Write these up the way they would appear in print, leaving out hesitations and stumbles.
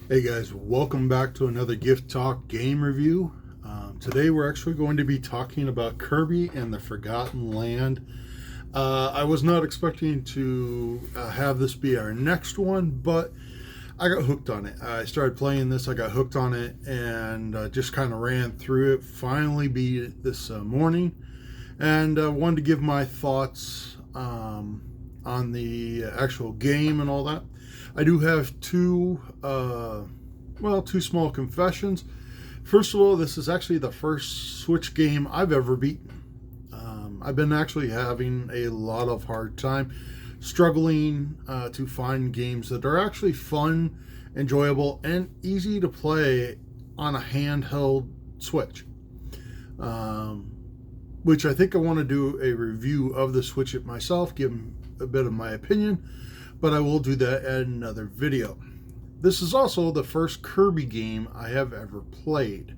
Hey guys, welcome back to another Gift Talk game review. Today we're actually going to be talking about Kirby and the Forgotten Land. I was not expecting to have this be our next one, but I got hooked on it. I started playing this, I got hooked on it, and just kind of ran through it. Finally beat it this morning, and wanted to give my thoughts on the actual game and all that. I do have two small confessions. First of all, this is actually the first Switch game I've ever beaten. I've been actually having a lot of hard time struggling to find games that are actually fun, enjoyable, and easy to play on a handheld Switch. Um, which I think I want to do a review of the Switch it myself, give a bit of my opinion, but I will do that in another video. This is also the first Kirby game I have ever played.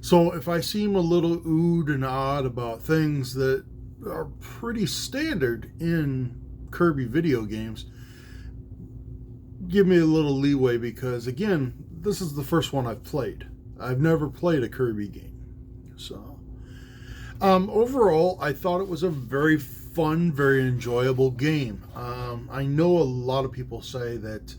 So if I seem a little oohed and awed about things that are pretty standard in Kirby video games, give me a little leeway because, again, this is the first one I've played. I've never played a Kirby game. So, overall, I thought it was a very fun, very enjoyable game. I know a lot of people say that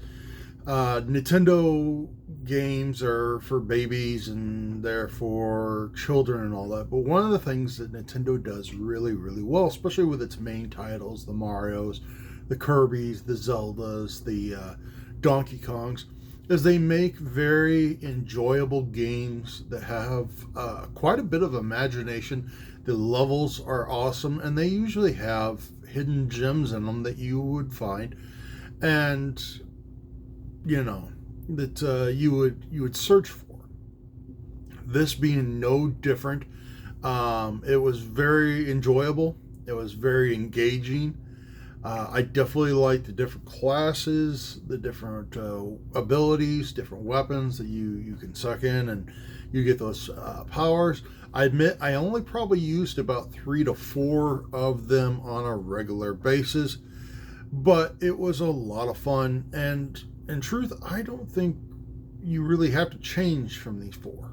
Nintendo games are for babies and they're for children and all that. But one of the things that Nintendo does really, really well, especially with its main titles, the Marios, the Kirbys, the Zeldas, the Donkey Kongs, is they make very enjoyable games that have quite a bit of imagination. The levels are awesome, and they usually have hidden gems in them that you would find. And that you would search for. This being no different, it was very enjoyable. It was very engaging. I definitely like the different classes, the different abilities, different weapons that you can suck in, and you get those powers. I admit I only probably used about 3 to 4 of them on a regular basis, but it was a lot of fun. And in truth, I don't think you really have to change from these 4.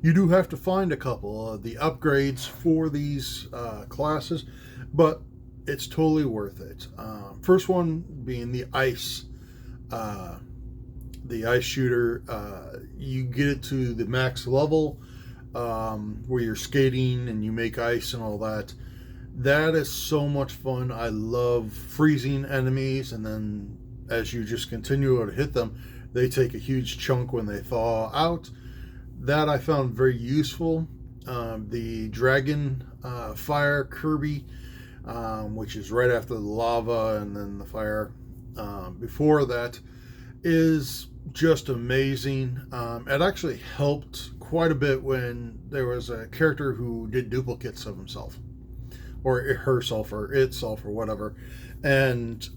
You do have to find a couple of the upgrades for these classes, but it's totally worth it. First one being uh, the ice shooter. You get it to the max level where you're skating and you make ice and all that. That is so much fun. I love freezing enemies, and then as you just continue to hit them, they take a huge chunk when they thaw out. That I found very useful. The dragon fire Kirby, which is right after the lava and then the fire before that, is just amazing. It actually helped quite a bit when there was a character who did duplicates of himself, or herself, or itself, or whatever, and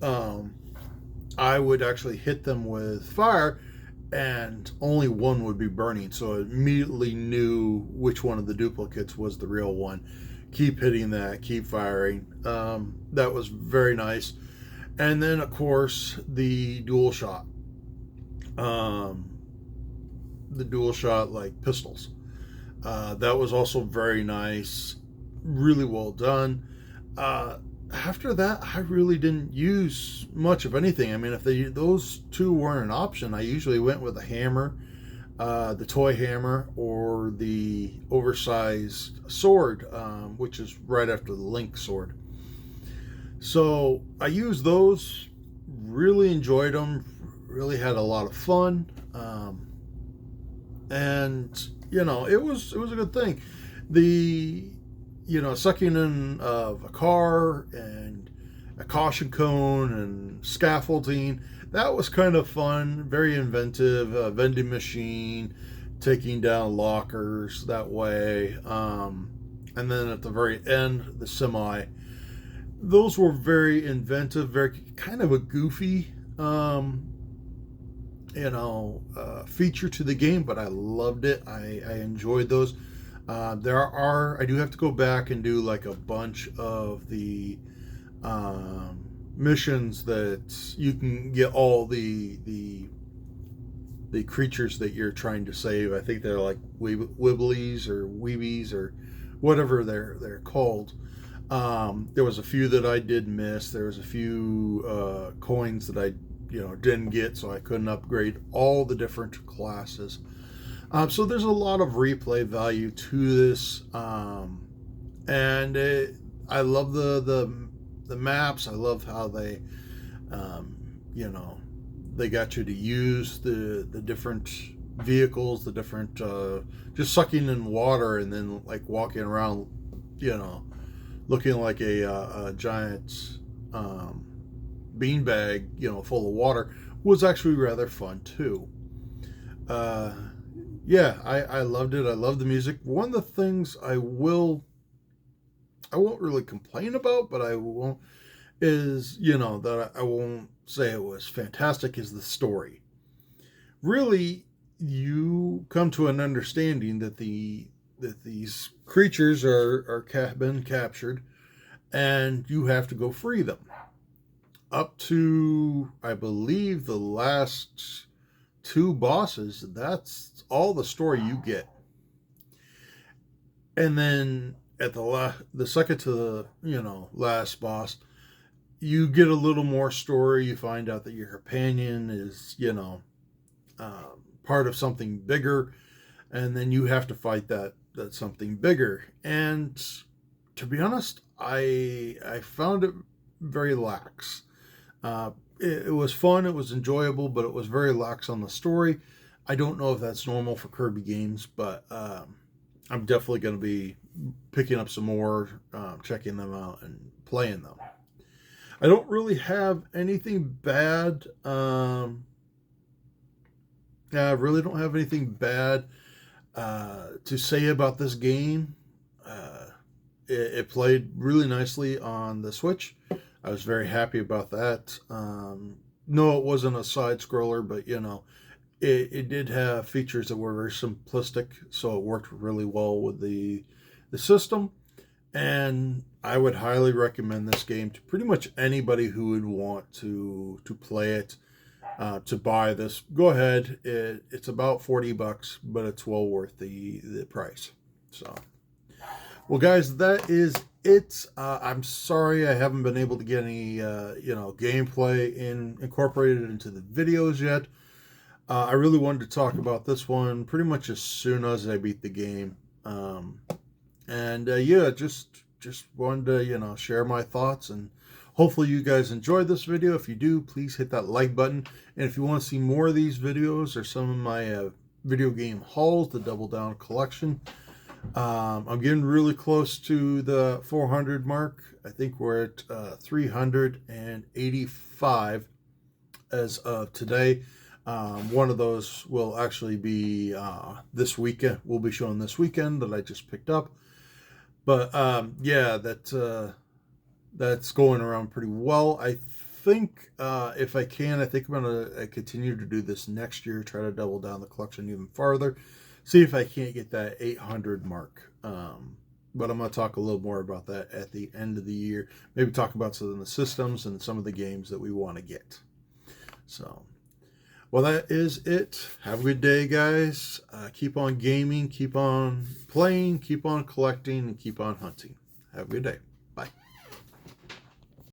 I would actually hit them with fire, and only one would be burning, so I immediately knew which one of the duplicates was the real one. Keep hitting that, keep firing. That was very nice. And then, of course, the dual shot. The dual shot, like pistols. That was also very nice. Really well done. After that, I really didn't use much of anything. I mean, if those 2 weren't an option, I usually went with a hammer, the toy hammer, or the oversized sword, which is right after the Link sword. So I used those, really enjoyed them, really had a lot of fun, and it was a good thing. The sucking in of a car and a caution cone and scaffolding. That was kind of fun, very inventive. A vending machine, taking down lockers that way. And then at the very end, the semi. Those were very inventive, very kind of a goofy, feature to the game, but I loved it. I enjoyed those. I do have to go back and do like a bunch of the missions that you can get all the the creatures that you're trying to save. I think they're like wibblies or weebies or whatever they're called. There was a few that I did miss. There was a few coins that I didn't get, so I couldn't upgrade all the different classes. So there's a lot of replay value to this, and I love the maps. I love how they they got you to use the different vehicles, the different just sucking in water and then like walking around, looking like a giant beanbag, full of water, was actually rather fun too. Yeah, I loved it. I love the music. One of the things I won't really complain about, but I won't, is, that I won't say it was fantastic, is the story. Really, you come to an understanding that these creatures been captured, and you have to go free them. Up to, I believe, the last 2 bosses, that's all the story you get. And then at the second to the last boss, you get a little more story. You find out that your companion is part of something bigger, and then you have to fight that something bigger. And to be honest, I found it very lax. It was fun, it was enjoyable, but it was very lax on the story. I don't know if that's normal for Kirby games, but I'm definitely going to be picking up some more, checking them out, and playing them. I don't really have anything bad. I really don't have anything bad to say about this game. It played really nicely on the Switch. I was very happy about that. No, it wasn't a side scroller, but it did have features that were very simplistic, so it worked really well with the system. And I would highly recommend this game to pretty much anybody who would want to play it, to buy this. Go ahead. It's about $40, but it's well worth the price. So, well, guys, that is it. I'm sorry I haven't been able to get any gameplay incorporated into the videos yet. I really wanted to talk about this one pretty much as soon as I beat the game. Yeah, just wanted to, share my thoughts, and hopefully you guys enjoyed this video. If you do, please hit that like button. And if you want to see more of these videos or some of my video game hauls, the Double Down collection, I'm getting really close to the 400 mark. I think we're at 385 as of today. One of those will actually be this weekend. We'll be showing this weekend that I just picked up. But yeah, that's going around pretty well. I think if I can, I think I'm going to continue to do this next year, try to double down the collection even farther, see if I can't get that 800 mark. But I'm going to talk a little more about that at the end of the year. Maybe talk about some of the systems and some of the games that we want to get. So, well, that is it. Have a good day, guys. Keep on gaming, keep on playing, keep on collecting, and keep on hunting. Have a good day.